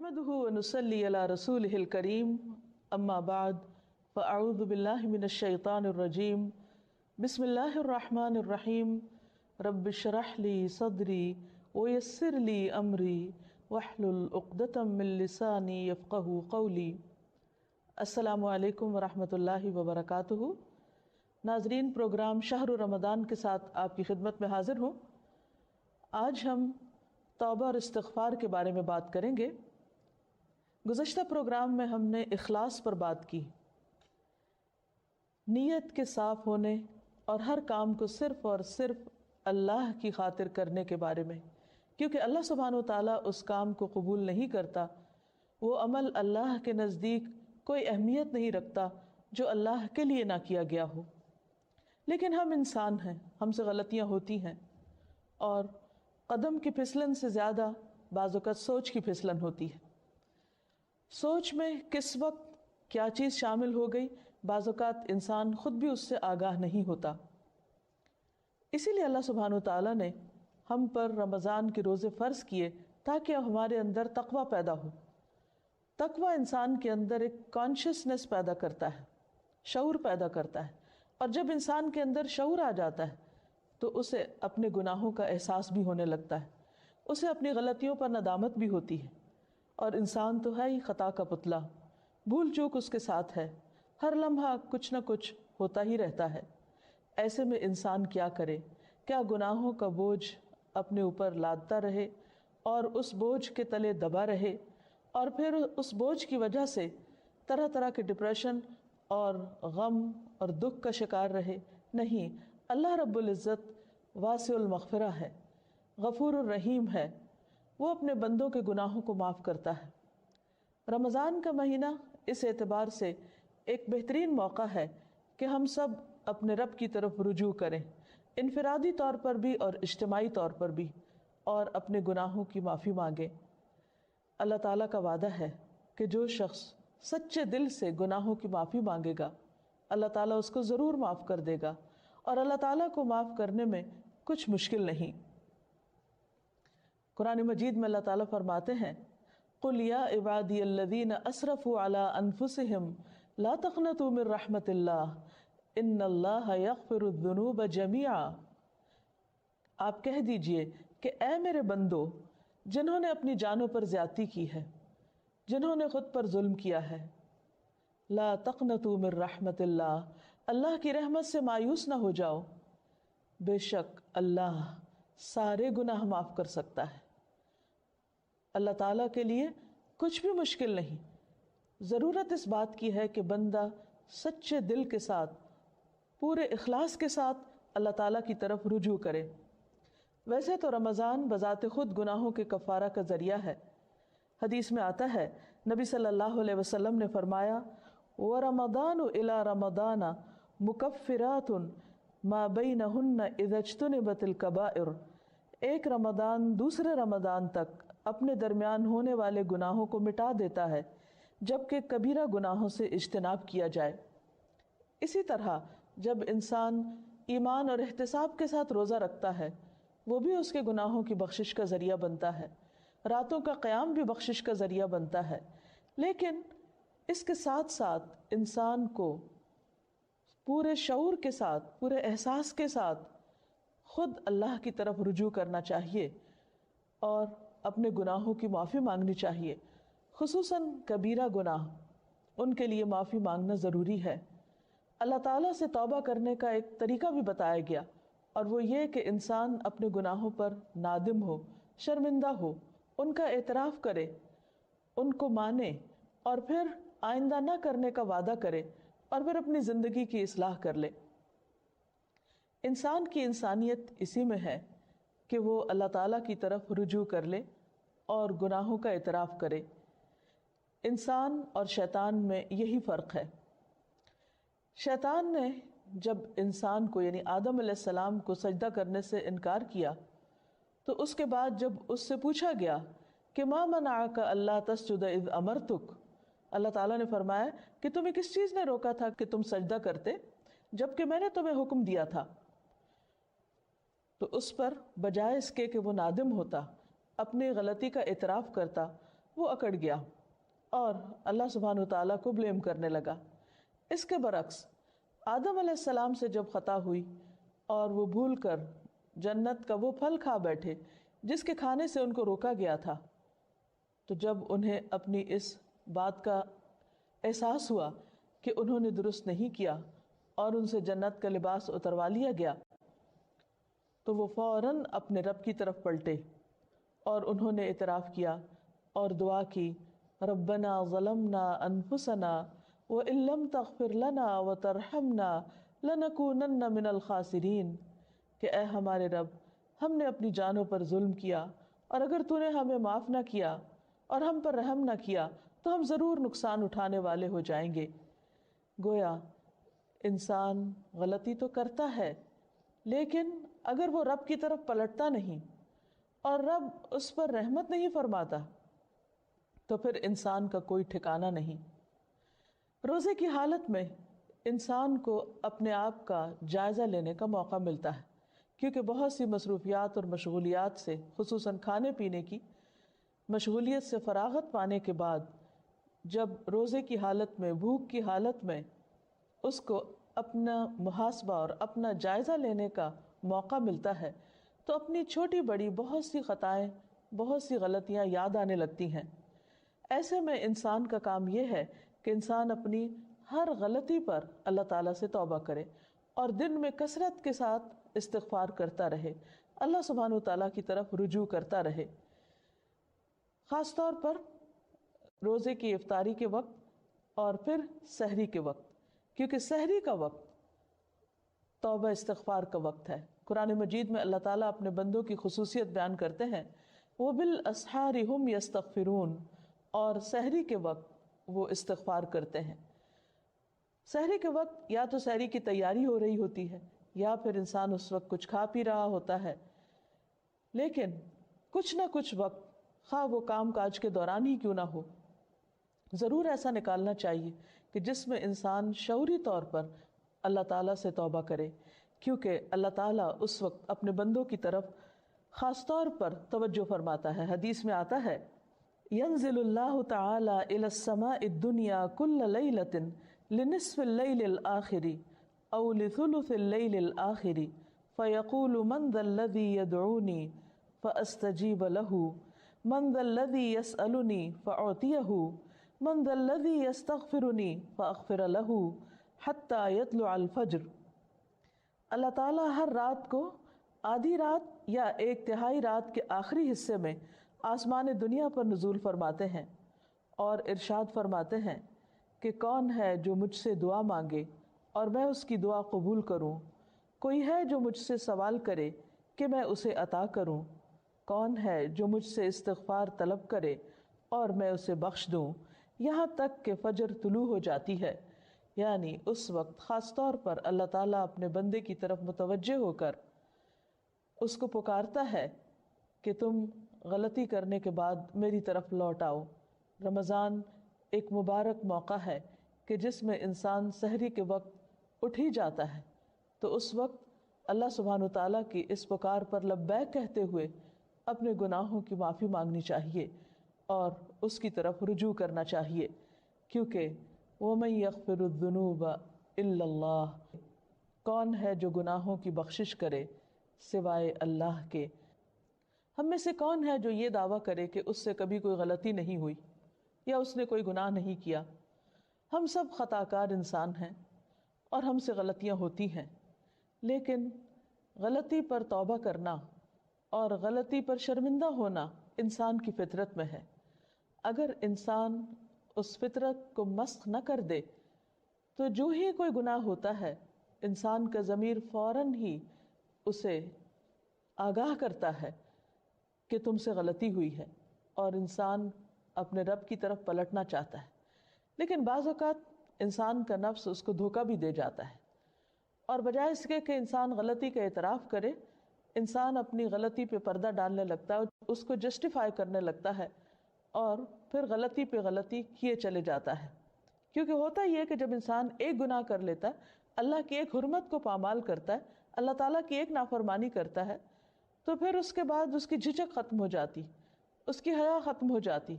نحمده ونصلي على رسوله الكريم اما بعد فاعوذ بالله من الشيطان الرجيم بسم الله الرحمن الرحيم رب اشرح لي صدري ويسر لي امري واحلل عقدة من لساني يفقهوا قولي۔ السلام علیکم ورحمۃ اللہ وبرکاتہ۔ ناظرین، پروگرام شہر رمضان کے ساتھ آپ کی خدمت میں حاضر ہوں۔ آج ہم توبہ اور استغفار کے بارے میں بات کریں گے۔ گزشتہ پروگرام میں ہم نے اخلاص پر بات کی، نیت کے صاف ہونے اور ہر کام کو صرف اور صرف اللہ کی خاطر کرنے کے بارے میں، کیونکہ اللہ سبحانہ و تعالیٰ اس کام کو قبول نہیں کرتا۔ وہ عمل اللہ کے نزدیک کوئی اہمیت نہیں رکھتا جو اللہ کے لیے نہ کیا گیا ہو۔ لیکن ہم انسان ہیں، ہم سے غلطیاں ہوتی ہیں، اور قدم کی پھسلن سے زیادہ بعض اوقات سوچ کی پھسلن ہوتی ہے۔ سوچ میں کس وقت کیا چیز شامل ہو گئی، بعض اوقات انسان خود بھی اس سے آگاہ نہیں ہوتا۔ اسی لیے اللہ سبحانہ وتعالیٰ نے ہم پر رمضان کے روزے فرض کیے تاکہ ہمارے اندر تقویٰ پیدا ہو۔ تقویٰ انسان کے اندر ایک کانشیسنس پیدا کرتا ہے، شعور پیدا کرتا ہے، اور جب انسان کے اندر شعور آ جاتا ہے تو اسے اپنے گناہوں کا احساس بھی ہونے لگتا ہے، اسے اپنی غلطیوں پر ندامت بھی ہوتی ہے۔ اور انسان تو ہے ہی خطا کا پتلا، بھول چوک اس کے ساتھ ہے، ہر لمحہ کچھ نہ کچھ ہوتا ہی رہتا ہے۔ ایسے میں انسان کیا کرے؟ کیا گناہوں کا بوجھ اپنے اوپر لادتا رہے اور اس بوجھ کے تلے دبا رہے، اور پھر اس بوجھ کی وجہ سے طرح طرح کے ڈپریشن اور غم اور دکھ کا شکار رہے؟ نہیں، اللہ رب العزت واسع المغفرہ ہے، غفور الرحیم ہے، وہ اپنے بندوں کے گناہوں کو معاف کرتا ہے۔ رمضان کا مہینہ اس اعتبار سے ایک بہترین موقع ہے کہ ہم سب اپنے رب کی طرف رجوع کریں، انفرادی طور پر بھی اور اجتماعی طور پر بھی، اور اپنے گناہوں کی معافی مانگیں۔ اللہ تعالیٰ کا وعدہ ہے کہ جو شخص سچے دل سے گناہوں کی معافی مانگے گا، اللہ تعالیٰ اس کو ضرور معاف کر دے گا، اور اللہ تعالیٰ کو معاف کرنے میں کچھ مشکل نہیں۔ قرآن مجید میں اللہ تعالیٰ فرماتے ہیں، قُلْ يَا عِبَادِيَ الَّذِينَ أَسْرَفُوا عَلَىٰ أَنفُسِهِمْ لَا تَقْنَطُوا مِن رَحْمَةِ اللَّهِ إِنَّ اللَّهَ يَغْفِرُ الذُّنُوبَ جَمِيعًا۔ آپ کہہ دیجئے کہ اے میرے بندو، جنہوں نے اپنی جانوں پر زیادتی کی ہے، جنہوں نے خود پر ظلم کیا ہے، لا تقنطوا من رحمت اللہ، اللہ کی رحمت سے مایوس نہ ہو جاؤ، بے شک اللہ سارے گناہ معاف کر سکتا ہے۔ اللہ تعالیٰ کے لیے کچھ بھی مشکل نہیں۔ ضرورت اس بات کی ہے کہ بندہ سچے دل کے ساتھ، پورے اخلاص کے ساتھ اللہ تعالیٰ کی طرف رجوع کرے۔ ویسے تو رمضان بذات خود گناہوں کے کفارہ کا ذریعہ ہے۔ حدیث میں آتا ہے، نبی صلی اللہ علیہ وسلم نے فرمایا، وَرَمَضَانُ إِلَى رَمَضَانَ مُكَفِّرَاتٌ مَا بَيْنَهُنَّ إِذَا اجْتُنِبَتِ الْكَبَائِرُ۔ ایک رمضان دوسرے رمضان تک اپنے درمیان ہونے والے گناہوں کو مٹا دیتا ہے جبکہ کبیرہ گناہوں سے اجتناب کیا جائے۔ اسی طرح جب انسان ایمان اور احتساب کے ساتھ روزہ رکھتا ہے، وہ بھی اس کے گناہوں کی بخشش کا ذریعہ بنتا ہے۔ راتوں کا قیام بھی بخشش کا ذریعہ بنتا ہے۔ لیکن اس کے ساتھ ساتھ انسان کو پورے شعور کے ساتھ، پورے احساس کے ساتھ خود اللہ کی طرف رجوع کرنا چاہیے اور اپنے گناہوں کی معافی مانگنی چاہیے، خصوصاً کبیرہ گناہ، ان کے لیے معافی مانگنا ضروری ہے۔ اللہ تعالیٰ سے توبہ کرنے کا ایک طریقہ بھی بتایا گیا، اور وہ یہ کہ انسان اپنے گناہوں پر نادم ہو، شرمندہ ہو، ان کا اعتراف کرے، ان کو مانے، اور پھر آئندہ نہ کرنے کا وعدہ کرے، اور پھر اپنی زندگی کی اصلاح کر لے۔ انسان کی انسانیت اسی میں ہے کہ وہ اللہ تعالیٰ کی طرف رجوع کر لے اور گناہوں کا اعتراف کرے۔ انسان اور شیطان میں یہی فرق ہے۔ شیطان نے جب انسان کو یعنی آدم علیہ السلام کو سجدہ کرنے سے انکار کیا، تو اس کے بعد جب اس سے پوچھا گیا کہ ما منعک اللہ تسجد اذ امرتک، اللہ تعالیٰ نے فرمایا کہ تمہیں کس چیز نے روکا تھا کہ تم سجدہ کرتے جبکہ میں نے تمہیں حکم دیا تھا؟ تو اس پر بجائے اس کے کہ وہ نادم ہوتا، اپنی غلطی کا اعتراف کرتا وہ اکڑ گیا اور اللہ سبحانہ وتعالیٰ کو بلیم کرنے لگا۔ اس کے برعکس آدم علیہ السلام سے جب خطا ہوئی اور وہ بھول کر جنت کا وہ پھل کھا بیٹھے جس کے کھانے سے ان کو روکا گیا تھا، تو جب انہیں اپنی اس بات کا احساس ہوا کہ انہوں نے درست نہیں کیا اور ان سے جنت کا لباس اتروا لیا گیا، تو وہ فوراً اپنے رب کی طرف پلٹے اور انہوں نے اعتراف کیا اور دعا کی، ربنا ظلمنا انفسنا وان لم تغفر لنا وترحمنا لنکونن من الخاسرین، کہ اے ہمارے رب، ہم نے اپنی جانوں پر ظلم کیا اور اگر تو نے ہمیں معاف نہ کیا اور ہم پر رحم نہ کیا تو ہم ضرور نقصان اٹھانے والے ہو جائیں گے۔ گویا انسان غلطی تو کرتا ہے، لیکن اگر وہ رب کی طرف پلٹتا نہیں اور رب اس پر رحمت نہیں فرماتا تو پھر انسان کا کوئی ٹھکانہ نہیں۔ روزے کی حالت میں انسان کو اپنے آپ کا جائزہ لینے کا موقع ملتا ہے، کیونکہ بہت سی مصروفیات اور مشغولیات سے، خصوصاً کھانے پینے کی مشغولیت سے فراغت پانے کے بعد جب روزے کی حالت میں، بھوک کی حالت میں اس کو اپنا محاسبہ اور اپنا جائزہ لینے کا موقع ملتا ہے تو اپنی چھوٹی بڑی بہت سی خطائیں، بہت سی غلطیاں یاد آنے لگتی ہیں۔ ایسے میں انسان کا کام یہ ہے کہ انسان اپنی ہر غلطی پر اللہ تعالیٰ سے توبہ کرے اور دن میں کثرت کے ساتھ استغفار کرتا رہے، اللہ سبحانہ وتعالیٰ کی طرف رجوع کرتا رہے، خاص طور پر روزے کی افطاری کے وقت اور پھر سحری کے وقت، کیونکہ سحری کا وقت توبہ استغفار کا وقت ہے۔ قرآن مجید میں اللہ تعالیٰ اپنے بندوں کی خصوصیت بیان کرتے ہیں، وَبِالْأَسْحَارِ هُمْ يَسْتَغْفِرُونَ، اور سحری کے وقت وہ استغفار کرتے ہیں۔ سحری کے وقت یا تو سحری کی تیاری ہو رہی ہوتی ہے یا پھر انسان اس وقت کچھ کھا پی رہا ہوتا ہے، لیکن کچھ نہ کچھ وقت، خواہ وہ کام کاج کے دوران ہی کیوں نہ ہو، ضرور ایسا نکالنا چاہیے کہ جس میں انسان شعوری طور پر اللہ تعالیٰ سے توبہ کرے، کیونکہ اللہ تعالیٰ اس وقت اپنے بندوں کی طرف خاص طور پر توجہ فرماتا ہے۔ حدیث میں آتا ہے، ينزل اللہ تعالی الى السماء الدنیا كل ليلة لنصف الليل الآخر او لثلث الليل الآخر فيقول من ذا الذي يدعوني فاستجيب له، من ذا الذي يسألني فأعطيه، من ذا الذي يستغفرني فأغفر له حتى يطلع الفجر۔ اللہ تعالیٰ ہر رات کو آدھی رات یا ایک تہائی رات کے آخری حصے میں آسمان دنیا پر نزول فرماتے ہیں اور ارشاد فرماتے ہیں کہ کون ہے جو مجھ سے دعا مانگے اور میں اس کی دعا قبول کروں، کوئی ہے جو مجھ سے سوال کرے کہ میں اسے عطا کروں، کون ہے جو مجھ سے استغفار طلب کرے اور میں اسے بخش دوں، یہاں تک کہ فجر طلوع ہو جاتی ہے۔ یعنی اس وقت خاص طور پر اللہ تعالیٰ اپنے بندے کی طرف متوجہ ہو کر اس کو پکارتا ہے کہ تم غلطی کرنے کے بعد میری طرف لوٹ آؤ۔ رمضان ایک مبارک موقع ہے کہ جس میں انسان سحری کے وقت اٹھ ہی جاتا ہے، تو اس وقت اللہ سبحانہ وتعالیٰ کی اس پکار پر لبیک کہتے ہوئے اپنے گناہوں کی معافی مانگنی چاہیے اور اس کی طرف رجوع کرنا چاہیے، کیونکہ وَمَن يَغْفِرُ الذُّنُوبَ إِلَّا اللَّهُ، کون ہے جو گناہوں کی بخشش کرے سوائے اللہ کے۔ ہم میں سے کون ہے جو یہ دعویٰ کرے کہ اس سے کبھی کوئی غلطی نہیں ہوئی یا اس نے کوئی گناہ نہیں کیا؟ ہم سب خطا کار انسان ہیں اور ہم سے غلطیاں ہوتی ہیں، لیکن غلطی پر توبہ کرنا اور غلطی پر شرمندہ ہونا انسان کی فطرت میں ہے۔ اگر انسان اس فطرت کو مسخ نہ کر دے تو جو ہی کوئی گناہ ہوتا ہے انسان کا ضمیر فوراً ہی اسے آگاہ کرتا ہے کہ تم سے غلطی ہوئی ہے اور انسان اپنے رب کی طرف پلٹنا چاہتا ہے، لیکن بعض اوقات انسان کا نفس اس کو دھوکہ بھی دے جاتا ہے اور بجائے اس کے کہ انسان غلطی کا اعتراف کرے، انسان اپنی غلطی پہ پردہ ڈالنے لگتا ہے، اس کو جسٹیفائی کرنے لگتا ہے اور پھر غلطی پہ غلطی کیے چلے جاتا ہے۔ کیونکہ ہوتا ہی ہے کہ جب انسان ایک گناہ کر لیتا ہے، اللہ کی ایک حرمت کو پامال کرتا ہے، اللہ تعالیٰ کی ایک نافرمانی کرتا ہے، تو پھر اس کے بعد اس کی جھجک ختم ہو جاتی، اس کی حیا ختم ہو جاتی،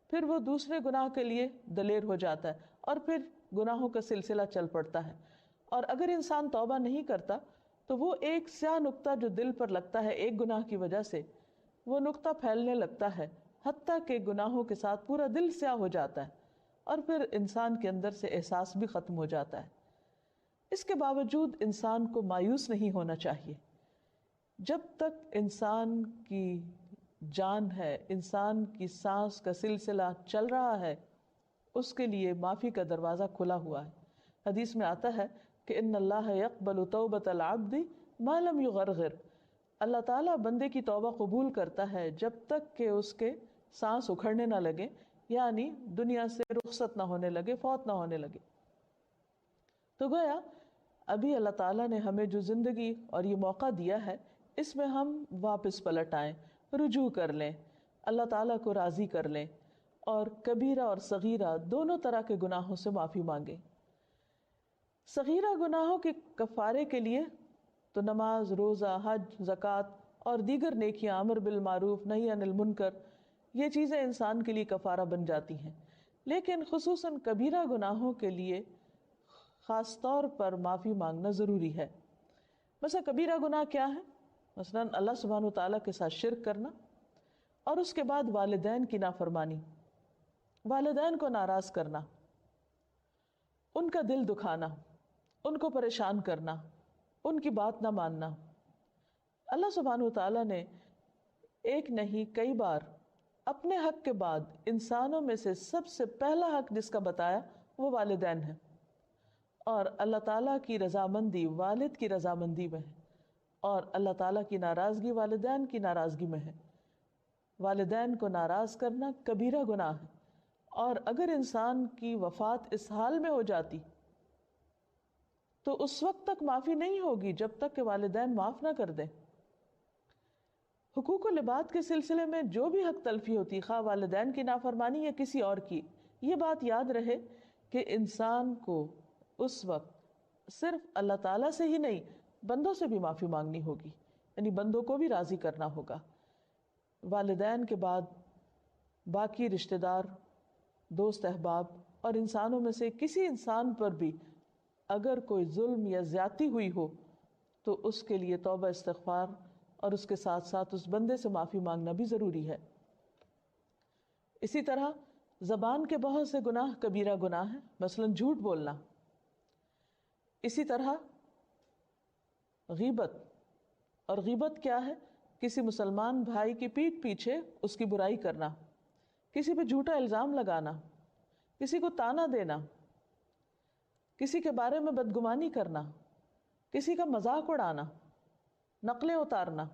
پھر وہ دوسرے گناہ کے لیے دلیر ہو جاتا ہے اور پھر گناہوں کا سلسلہ چل پڑتا ہے. اور اگر انسان توبہ نہیں کرتا تو وہ ایک سیاہ نقطہ جو دل پر لگتا ہے ایک گناہ کی وجہ سے، وہ نقطہ پھیلنے لگتا ہے حتیٰ کہ گناہوں کے ساتھ پورا دل سیاہ ہو جاتا ہے اور پھر انسان کے اندر سے احساس بھی ختم ہو جاتا ہے. اس کے باوجود انسان کو مایوس نہیں ہونا چاہیے. جب تک انسان کی جان ہے، انسان کی سانس کا سلسلہ چل رہا ہے، اس کے لیے معافی کا دروازہ کھلا ہوا ہے. حدیث میں آتا ہے کہ ان اللہ یقبل توبۃ العبد ما لم یغرغر، اللہ تعالیٰ بندے کی توبہ قبول کرتا ہے جب تک کہ اس کے سانس اکھڑنے نہ لگے، یعنی دنیا سے رخصت نہ ہونے لگے، فوت نہ ہونے لگے. تو گویا ابھی اللہ تعالیٰ نے ہمیں جو زندگی اور یہ موقع دیا ہے، اس میں ہم واپس پلٹ آئیں، رجوع کر لیں، اللہ تعالیٰ کو راضی کر لیں اور کبیرہ اور صغیرہ دونوں طرح کے گناہوں سے معافی مانگیں. صغیرہ گناہوں کے کفارے کے لیے تو نماز، روزہ، حج، زکوٰۃ اور دیگر نیکیاں، امر بالمعروف نہی عن المنکر، یہ چیزیں انسان کے لیے کفارہ بن جاتی ہیں. لیکن خصوصاً کبیرہ گناہوں کے لیے خاص طور پر معافی مانگنا ضروری ہے. مثلا کبیرہ گناہ کیا ہے؟ مثلا اللہ سبحانہ وتعالیٰ کے ساتھ شرک کرنا، اور اس کے بعد والدین کی نافرمانی، والدین کو ناراض کرنا، ان کا دل دکھانا، ان کو پریشان کرنا، ان کی بات نہ ماننا. اللہ سبحانہ وتعالیٰ نے ایک نہیں کئی بار اپنے حق کے بعد انسانوں میں سے سب سے پہلا حق جس کا بتایا وہ والدین ہے. اور اللہ تعالیٰ کی رضامندی والد کی رضامندی میں ہے، اور اللہ تعالیٰ کی ناراضگی والدین کی ناراضگی میں ہے. والدین کو ناراض کرنا کبیرہ گناہ ہے، اور اگر انسان کی وفات اس حال میں ہو جاتی تو اس وقت تک معافی نہیں ہوگی جب تک کہ والدین معاف نہ کر دیں. حقوق و لباد کے سلسلے میں جو بھی حق تلفی ہوتی، خواہ والدین کی نافرمانی یا کسی اور کی، یہ بات یاد رہے کہ انسان کو اس وقت صرف اللہ تعالیٰ سے ہی نہیں، بندوں سے بھی معافی مانگنی ہوگی، یعنی بندوں کو بھی راضی کرنا ہوگا. والدین کے بعد باقی رشتہ دار، دوست احباب اور انسانوں میں سے کسی انسان پر بھی اگر کوئی ظلم یا زیادتی ہوئی ہو تو اس کے لیے توبہ استغفار اور اس کے ساتھ ساتھ اس بندے سے معافی مانگنا بھی ضروری ہے. اسی طرح زبان کے بہت سے گناہ کبیرہ گناہ ہیں، مثلا جھوٹ بولنا. اسی طرح غیبت، اور غیبت کیا ہے؟ کسی مسلمان بھائی کی پیٹھ پیچھے اس کی برائی کرنا، کسی پہ جھوٹا الزام لگانا، کسی کو طعنہ دینا، کسی کے بارے میں بدگمانی کرنا، کسی کا مذاق اڑانا، نقلیں اتارنا،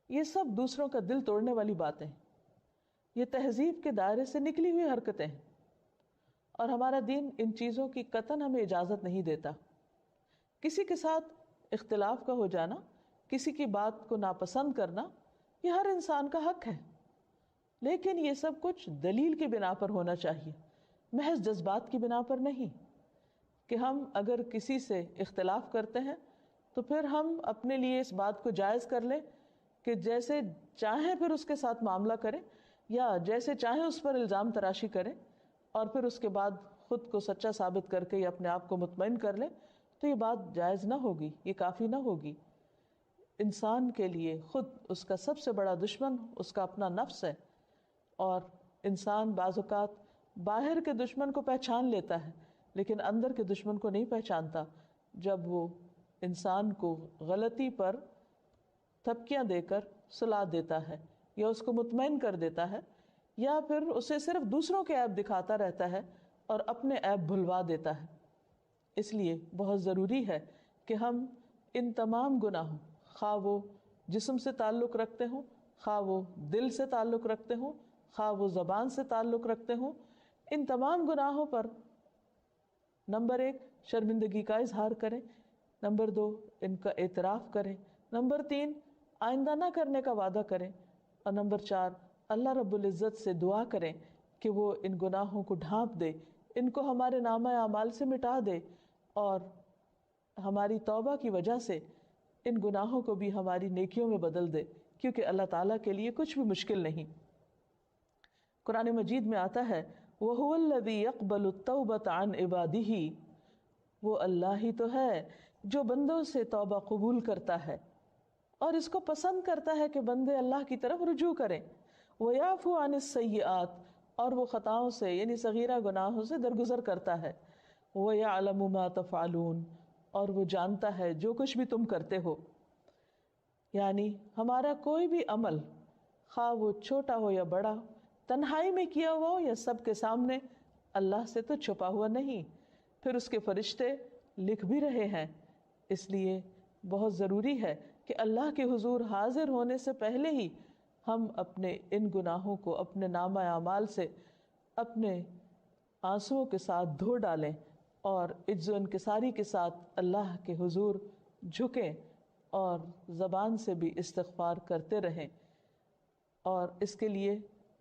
یہ سب دوسروں کا دل توڑنے والی باتیں، یہ تہذیب کے دائرے سے نکلی ہوئی حرکتیں ہیں، اور ہمارا دین ان چیزوں کی قطعاً ہمیں اجازت نہیں دیتا. کسی کے ساتھ اختلاف کا ہو جانا، کسی کی بات کو ناپسند کرنا، یہ ہر انسان کا حق ہے، لیکن یہ سب کچھ دلیل کی بنا پر ہونا چاہیے، محض جذبات کی بنا پر نہیں. کہ ہم اگر کسی سے اختلاف کرتے ہیں تو پھر ہم اپنے لیے اس بات کو جائز کر لیں کہ جیسے چاہیں پھر اس کے ساتھ معاملہ کریں، یا جیسے چاہیں اس پر الزام تراشی کریں، اور پھر اس کے بعد خود کو سچا ثابت کر کے یا اپنے آپ کو مطمئن کر لیں، تو یہ بات جائز نہ ہوگی، یہ کافی نہ ہوگی. انسان کے لیے خود اس کا سب سے بڑا دشمن اس کا اپنا نفس ہے، اور انسان بعض اوقات باہر کے دشمن کو پہچان لیتا ہے لیکن اندر کے دشمن کو نہیں پہچانتا. جب وہ انسان کو غلطی پر تھپکیاں دے کر سلا دیتا ہے، یا اس کو مطمئن کر دیتا ہے، یا پھر اسے صرف دوسروں کے عیب دکھاتا رہتا ہے اور اپنے عیب بھلوا دیتا ہے. اس لیے بہت ضروری ہے کہ ہم ان تمام گناہوں، خواہ وہ جسم سے تعلق رکھتے ہوں، خواہ وہ دل سے تعلق رکھتے ہوں، خواہ وہ زبان سے تعلق رکھتے ہوں، ان تمام گناہوں پر نمبر 1 شرمندگی کا اظہار کریں، نمبر 2 ان کا اعتراف کریں، نمبر 3 آئندہ نہ کرنے کا وعدہ کریں، اور نمبر 4 اللہ رب العزت سے دعا کریں کہ وہ ان گناہوں کو ڈھانپ دے، ان کو ہمارے نامہ اعمال سے مٹا دے، اور ہماری توبہ کی وجہ سے ان گناہوں کو بھی ہماری نیکیوں میں بدل دے، کیونکہ اللہ تعالیٰ کے لیے کچھ بھی مشکل نہیں. قرآن مجید میں آتا ہے وَهُوَ الَّذِي يَقْبَلُ التَّوْبَةَ عَنْ عِبَادِهِ، وہ اللہ ہی تو ہے جو بندوں سے توبہ قبول کرتا ہے اور اس کو پسند کرتا ہے کہ بندے اللہ کی طرف رجوع کریں۔ وَيَعْفُو عَنِ السَّيِّئَاتِ، اور وہ خطاؤں سے یعنی صغیرہ گناہوں سے درگزر کرتا ہے۔ وَيَعْلَمُ مَا تَفْعَلُونَ، اور وہ جانتا ہے جو کچھ بھی تم کرتے ہو۔ یعنی ہمارا کوئی بھی عمل، خواہ وہ چھوٹا ہو یا بڑا، تنہائی میں کیا ہوا ہو یا سب کے سامنے، اللہ سے تو چھپا ہوا نہیں، پھر اس کے فرشتے لکھ بھی رہے ہیں۔ اس لیے بہت ضروری ہے کہ اللہ کے حضور حاضر ہونے سے پہلے ہی ہم اپنے ان گناہوں کو اپنے نامہ اعمال سے اپنے آنسوؤں کے ساتھ دھو ڈالیں اور عجز و انکساری کے ساتھ اللہ کے حضور جھکیں اور زبان سے بھی استغفار کرتے رہیں۔ اور اس کے لیے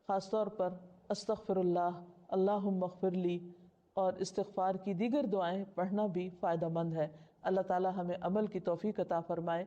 خاص طور پر استغفر اللہ، اللہم اغفر لی اور استغفار کی دیگر دعائیں پڑھنا بھی فائدہ مند ہے۔ اللہ تعالی ہمیں عمل کی توفیق عطا فرمائے۔